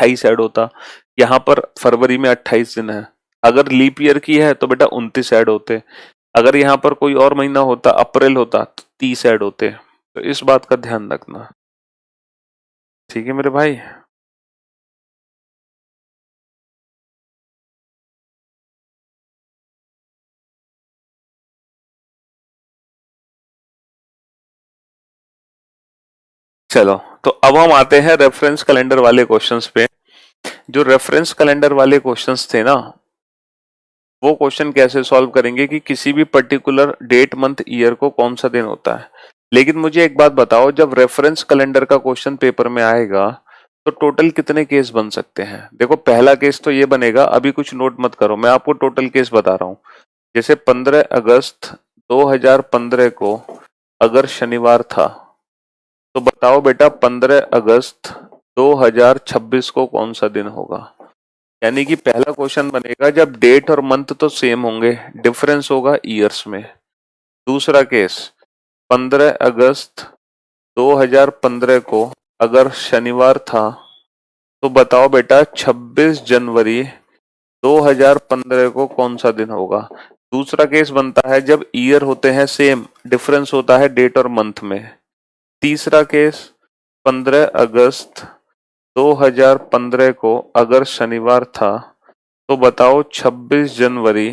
28 add होता, यहाँ पर फरवरी में 28 दिन है। अगर लीप ईयर की है तो बेटा 29 ऐड होते। अगर यहाँ पर कोई और महीना होता, अप्रैल होता, तो 30 ऐड होते। तो इस बात का ध्यान रखना, ठीक है मेरे भाई। चलो, तो अब हम आते हैं रेफरेंस कैलेंडर वाले क्वेश्चंस पे। जो रेफरेंस कैलेंडर वाले क्वेश्चंस थे ना, वो क्वेश्चन कैसे सॉल्व करेंगे कि किसी भी पर्टिकुलर डेट मंथ ईयर को कौन सा दिन होता है। लेकिन मुझे एक बात बताओ, जब रेफरेंस कैलेंडर का क्वेश्चन पेपर में आएगा तो टोटल कितने केस बन सकते हैं? देखो, पहला केस तो ये बनेगा, अभी कुछ नोट मत करो, मैं आपको टोटल केस बता रहा हूं। जैसे 15 अगस्त 2015 को अगर शनिवार था, तो बताओ बेटा 15 अगस्त 2026 को कौन सा दिन होगा। यानी कि पहला क्वेश्चन बनेगा जब डेट और मंथ तो सेम होंगे, डिफरेंस होगा ईयर्स में। दूसरा केस, 15 अगस्त 2015 को अगर शनिवार था, तो बताओ बेटा 26 जनवरी 2015 को कौन सा दिन होगा। दूसरा केस बनता है जब ईयर होते हैं सेम, डिफरेंस होता है डेट और मंथ में। तीसरा केस, 15 अगस्त 2015 को अगर शनिवार था, तो बताओ 26 जनवरी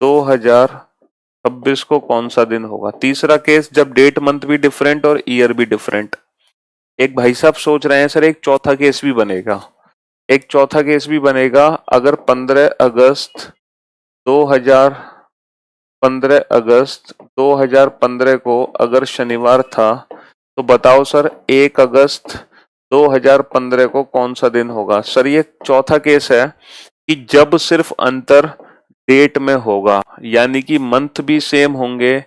2026 को कौन सा दिन होगा। तीसरा केस जब डेट मंथ भी डिफरेंट और ईयर भी डिफरेंट। एक भाई साहब सोच रहे हैं सर एक चौथा केस भी बनेगा। एक चौथा केस भी बनेगा, अगर 15 अगस्त 2015 को अगर शनिवार था, तो बताओ सर 1 अगस्त 2015 को कौन सा दिन होगा। सर ये चौथा केस है कि जब सिर्फ अंतर डेट में होगा, यानी कि मंथ भी सेम होंगे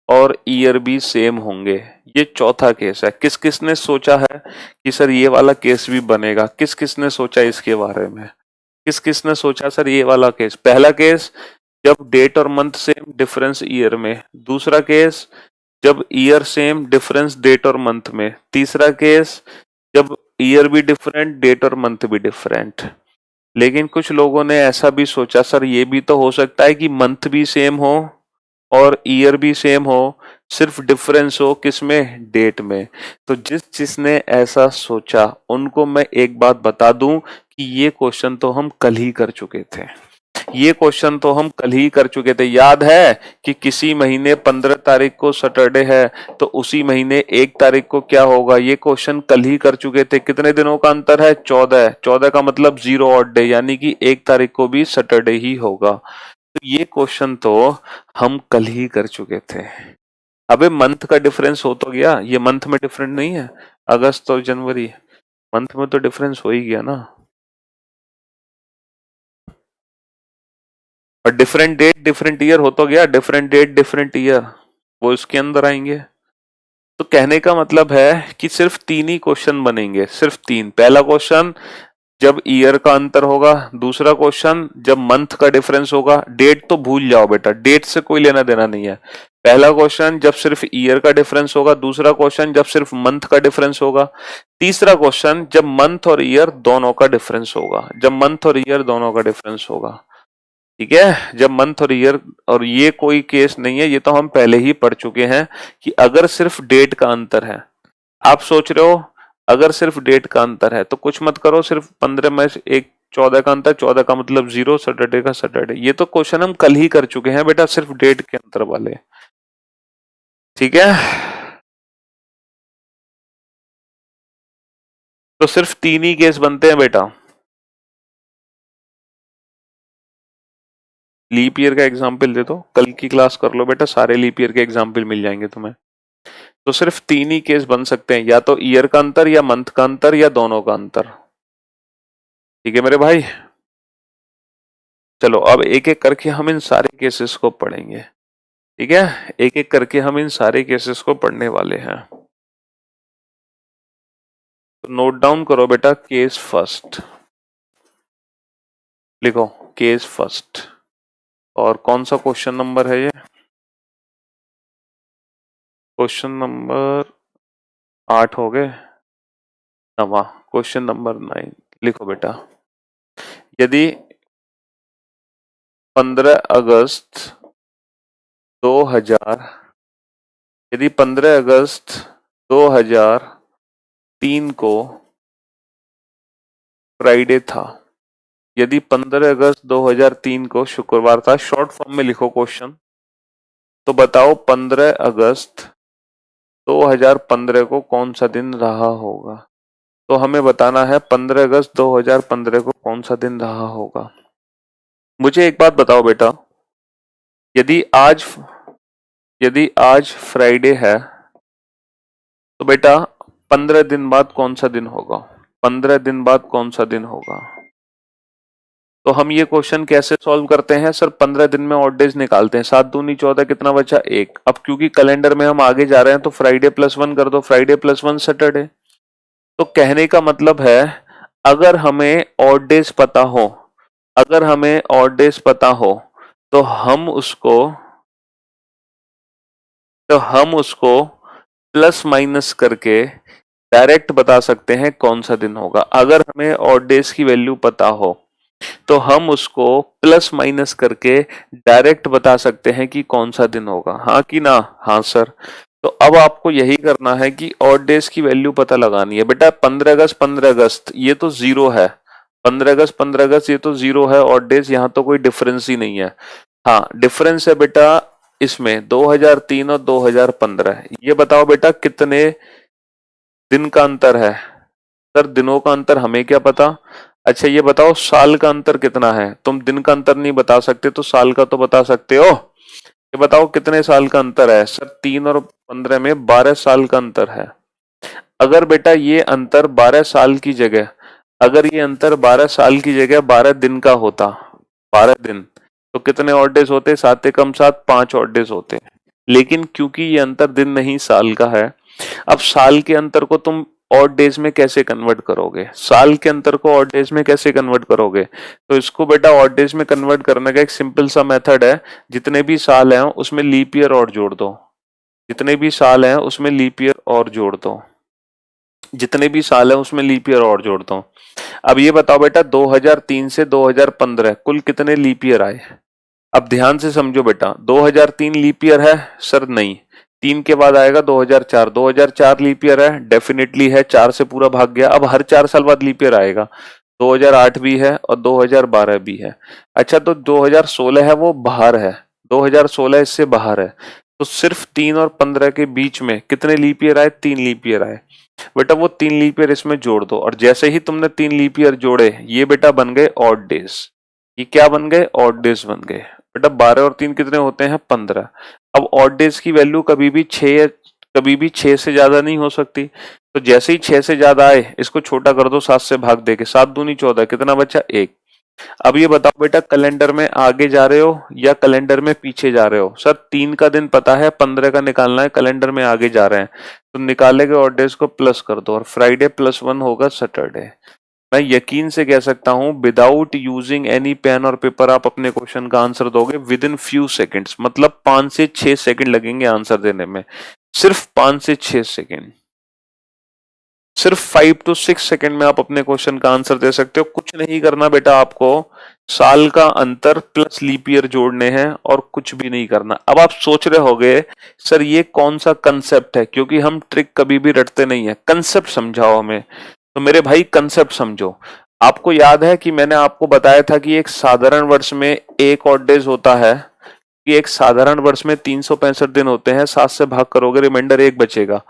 और ईयर भी सेम होंगे। ये चौथा केस है। किस किस ने सोचा है कि सर ये वाला केस भी बनेगा? किस किस ने सोचा इसके बारे में? किस किस ने सोचा सर ये वाला केस? पहला केस जब डेट और मंथ सेम, डिफरेंस ईयर में। दूसरा केस जब ईयर सेम, डिफरेंस डेट और मंथ में। तीसरा केस जब ईयर भी डिफरेंट, डेट और मंथ भी डिफरेंट। लेकिन कुछ लोगों ने ऐसा भी सोचा सर ये भी तो हो सकता है कि मंथ भी सेम हो और ईयर भी सेम हो, सिर्फ डिफरेंस हो किसमें? डेट में। तो जिसने ऐसा सोचा उनको मैं एक बात बता दूं कि ये क्वेश्चन तो हम कल ही कर चुके थे। ये क्वेश्चन तो हम कल ही कर चुके थे। याद है कि किसी महीने 15 तारीख को सैटरडे है, तो उसी महीने 1 तारीख को क्या होगा? ये क्वेश्चन कल ही कर चुके थे। कितने दिनों का अंतर है? 14। 14 का मतलब 0 ऑड डे, यानी कि 1 तारीख को भी सैटरडे ही होगा। तो ये क्वेश्चन तो हम कल ही कर चुके थे। अबे मंथ का डिफरेंस हो तो गया, ये मंथ में डिफरेंट नहीं है, अगस्त और जनवरी, मंथ में तो डिफरेंस हो ही गया ना। और डिफरेंट डेट डिफरेंट ईयर हो तो गया, डिफरेंट डेट डिफरेंट ईयर, वो इसके अंदर आएंगे। तो कहने का मतलब है कि सिर्फ 3 ही क्वेश्चन बनेंगे, सिर्फ 3। पहला क्वेश्चन जब ईयर का अंतर होगा, दूसरा क्वेश्चन जब मंथ का डिफरेंस होगा। डेट तो भूल जाओ बेटा, डेट से कोई लेना देना नहीं है। पहला क्वेश्चन जब सिर्फ ईयर का डिफरेंस होगा, दूसरा क्वेश्चन जब सिर्फ मंथ का डिफरेंस होगा, तीसरा क्वेश्चन जब मंथ और ईयर दोनों का डिफरेंस होगा, जब मंथ और ईयर दोनों का डिफरेंस होगा। ठीक है, जब मंथ और ईयर। और ये कोई केस नहीं है, ये तो हम पहले ही पढ़ चुके हैं कि अगर सिर्फ डेट का अंतर है। आप सोच रहे हो अगर सिर्फ डेट का अंतर है तो कुछ मत करो, सिर्फ 15 में से एक 14 का अंतर, 14 का मतलब 0, सैटरडे का सैटरडे। ये तो क्वेश्चन हम कल ही कर चुके हैं बेटा, सिर्फ डेट के अंतर वाले। ठीक है, तो सिर्फ 3 ही केस बनते हैं बेटा। लीप ईयर का एग्जाम्पल दे दो, कल की क्लास कर लो बेटा, सारे लीप ईयर के एग्जाम्पल मिल जाएंगे तुम्हें। तो सिर्फ 3 ही केस बन सकते हैं, या तो ईयर का अंतर, या मंथ का अंतर, या दोनों का अंतर। ठीक है मेरे भाई, चलो अब एक एक करके हम इन सारे केसेस को पढ़ेंगे। ठीक है, एक एक करके हम इन सारे केसेस को पढ़ने वाले हैं। तो नोट डाउन करो बेटा, केस फर्स्ट लिखो, केस फर्स्ट। और कौन सा क्वेश्चन नंबर है ये? क्वेश्चन नंबर 8 हो गए, नवा क्वेश्चन नंबर 9। लिखो बेटा, यदि 15 अगस्त 2000 यदि 15 अगस्त 2003 को फ्राइडे था, यदि 15 अगस्त 2003 को शुक्रवार था, शॉर्ट फॉर्म में लिखो क्वेश्चन, तो बताओ 15 अगस्त 2015 को कौन सा दिन रहा होगा। तो हमें बताना है 15 अगस्त 2015 को कौन सा दिन रहा होगा। मुझे एक बात बताओ बेटा, यदि आज फ्राइडे है तो बेटा 15 दिन बाद कौन सा दिन होगा, 15 दिन बाद कौन सा दिन होगा। तो हम ये क्वेश्चन कैसे सॉल्व करते हैं सर, 15 दिन में ऑड डेज निकालते हैं, 7 दूनी 14, कितना बचा 1। अब क्योंकि कैलेंडर में हम आगे जा रहे हैं तो फ्राइडे +1 कर दो, फ्राइडे +1 सैटरडे। तो कहने का मतलब है अगर हमें ऑड डेज पता हो, अगर हमें ऑड डेज पता हो तो हम उसको प्लस माइनस करके डायरेक्ट बता सकते हैं कौन सा दिन होगा। अगर हमें ऑड डेज की वैल्यू पता हो तो हम उसको प्लस माइनस करके डायरेक्ट बता सकते हैं कि कौन सा दिन होगा, हाँ कि ना। हाँ सर। तो अब आपको यही करना है कि ऑड डेज की वैल्यू पता लगानी है बेटा। 15 अगस्त ये तो 0 है, 15 अगस्त ये तो 0 है ऑड डेज, यहाँ तो कोई डिफरेंस ही नहीं है। हाँ डिफरेंस है बेटा इसमें 2003 और 2015। ये बताओ बेटा कितने दिन का अंतर है। सर दिनों का अंतर हमें क्या पता। अच्छा ये बताओ साल का अंतर कितना है। तुम दिन का अंतर नहीं बता सकते तो साल का तो बता सकते हो। ये बताओ कितने साल का अंतर है। सर 3 और 15 में 12 साल का अंतर है। अगर बेटा ये अंतर 12 साल की जगह, अगर ये अंतर 12 साल की जगह 12 दिन का होता, 12 दिन, तो कितने ऑड डेज होते, 7 कम 7 5 ऑड डेज होते। लेकिन क्योंकि ये अंतर दिन नहीं साल का है, अब साल के अंतर को तुम ऑड डेज में कैसे कन्वर्ट करोगे, साल के अंतर को ऑड डेज में कैसे कन्वर्ट करोगे। तो इसको बेटा ऑड डेज में कन्वर्ट करने का एक सिंपल सा मेथड है, जितने भी साल हैं उसमें लीप ईयर और जोड़ दो, जितने भी साल हैं उसमें लीप ईयर और जोड़ दो, जितने भी साल है उसमें लीप ईयर और जोड़ता हूं। अब ये बताओ बेटा 2003 से 2015 कुल कितने लीप ईयर आए। अब ध्यान से समझो बेटा, 2003 लीप ईयर है सर, नहीं, 3 के बाद आएगा 2004, 2004 लीप ईयर है, डेफिनेटली है, 4 से पूरा भाग गया। अब हर 4 साल बाद लीप ईयर आएगा, 2008 भी है और 2012 भी है। अच्छा तो 2016 है वो बाहर है, 2016 इससे बाहर है, तो सिर्फ 3 और 15 के बीच में कितने लीप ईयर आए, 3 लीप ईयर आए। बेटा वो 3 लीप ईयर इसमें जोड़ दो, और जैसे ही तुमने 3 लीप ईयर जोड़े ये बेटा बन गए ऑड डेज। ये क्या बन गए, ऑड डेज बन गए। बेटा 12 और 3 कितने होते हैं, 15। अब ऑड डेज की वैल्यू कभी भी 6 से ज्यादा नहीं हो सकती, तो जैसे ही 6 से ज्यादा आए इसको छोटा कर दो 7 से भाग देके, 7 दूनी 14, कितना बचा 1। अब ये बताओ बेटा कैलेंडर में आगे जा रहे हो या कैलेंडर में पीछे जा रहे हो। सर 3 का दिन पता है, 15 का निकालना है, कैलेंडर में आगे जा रहे हैं, तो निकाले गए ऑड डेज को प्लस कर दो और फ्राइडे +1 होगा सैटरडे। मैं यकीन से कह सकता हूं विदाउट यूजिंग एनी पेन और पेपर आप अपने क्वेश्चन का आंसर दोगे विद इन फ्यू सेकेंड्स, मतलब 5 से 6 सेकंड लगेंगे आंसर देने में, सिर्फ 5 से 6 सेकंड, सिर्फ 5 to 6 सेकंड में आप अपने क्वेश्चन का आंसर दे सकते हो। कुछ नहीं करना बेटा, आपको साल का अंतर प्लस लीप ईयर जोड़ने हैं और कुछ भी नहीं करना। अब आप सोच रहे होंगे सर ये कौन सा कंसेप्ट है, क्योंकि हम ट्रिक कभी भी रटते नहीं है, कंसेप्ट समझाओ हमें। तो मेरे भाई कंसेप्ट समझो। आपको याद है कि मैंने आपको बताया था कि एक साधारण वर्ष में एक ऑड डेज होता है, कि एक साधारण वर्ष में 365 दिन होते हैं, 7 से भाग करोगे रिमाइंडर 1 बचेगा,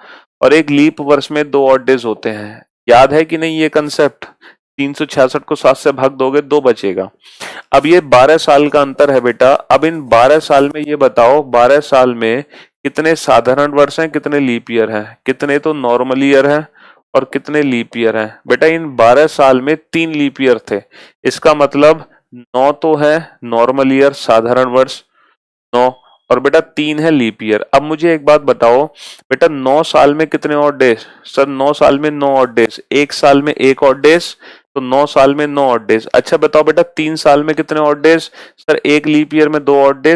और एक लीप वर्ष में 2 ऑड डेज होते हैं। याद है कि नहीं ये कंसेप्ट, 366 को 7 से भाग दोगे 2 बचेगा। अब ये 12 साल का अंतर है बेटा। अब इन 12 साल में ये बताओ 12 साल में कितने साधारण वर्ष हैं, कितने लीप ईयर हैं, कितने तो नॉर्मल ईयर है और कितने लीप ईयर हैं। बेटा इन 12 साल में 3 लीप ईयर थे, इसका मतलब 9 तो है नॉर्मल ईयर साधारण वर्ष, 9, और बेटा 3 है लीप ईयर। अब मुझे एक बात बताओ बेटा 9 साल में कितने ऑड डेज। सर 9 साल में 9 ऑड डेज, एक साल में 1 ऑड डेज, तो 9 साल में 9 ऑड डेज। अच्छा बताओ बेटा 3 साल में कितने odd days. Sir 1 leap year में 2 ऑड डेज,